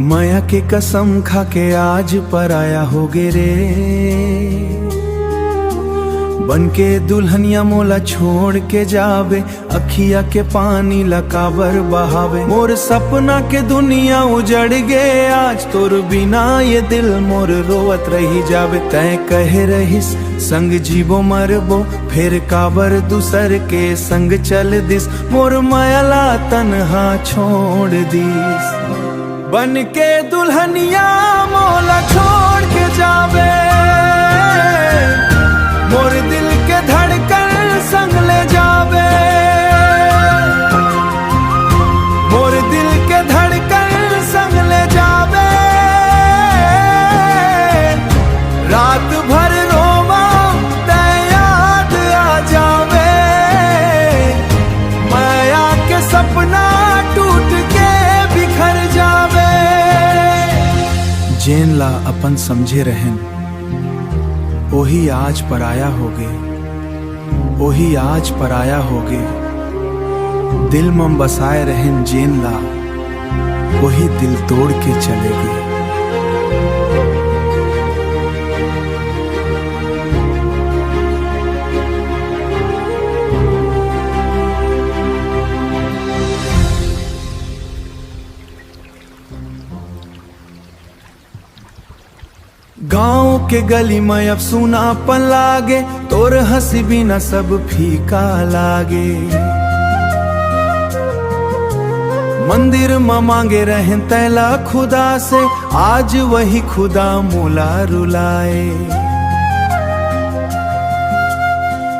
माया के कसम खा के आज पराया हो गे रे, बन के दुल्हनिया मोला छोड़ के जावे, अखिया के पानी लकाबर बहावे। मोर सपना के दुनिया उजड़ गे आज, तोर बिना ये दिल मोर रोवत रही जावे। तय कहे रहिस संग जीवो मरबो, फिर काबर दूसर के संग चल दिस, मोर मायाला तन्हा छोड़ दिस। बन के दुल्हनिया मोला छोड़ के जावे, मोर दिल के धड़कन संग ले जावे, मोर दिल के धड़कन संग ले जावे। रात भर रोवा ते याद आ जावे, माया के सपना टूट के बिखर जावे। जेन ला अपन समझे रहन ओही आज पराया होगे, ओही आज पराया होगे। दिल में बसाए रहन जेन ला, वही दिल तोड़ के चले गए। गाँव के गली में अब सुनापन लागे, तोर हंसी बिना सब फीका लागे। मंदिर में मांगे रहन तैला खुदा से, आज वही खुदा मोला रुलाए।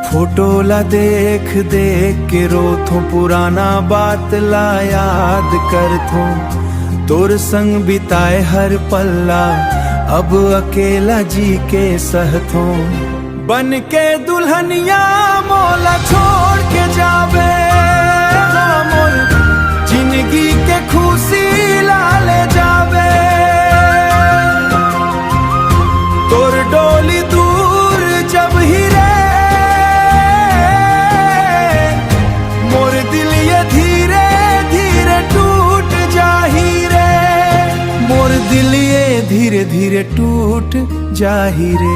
फोटो ला देख देख के रोथो, पुराना बात ला याद करथो। तोर संग बिताए हर पल्ला अब अकेला जी के सहथों। बन के दुल्हनिया मोला छोड़ के जावे, मोर जिंदगी के खुशी ला ले जावे। तोर डोली दूर जब ही रे, मोर दिल ये धीरे धीरे टूट जाही रे, मोर दिल ये धीरे धीरे टूट जाही रे।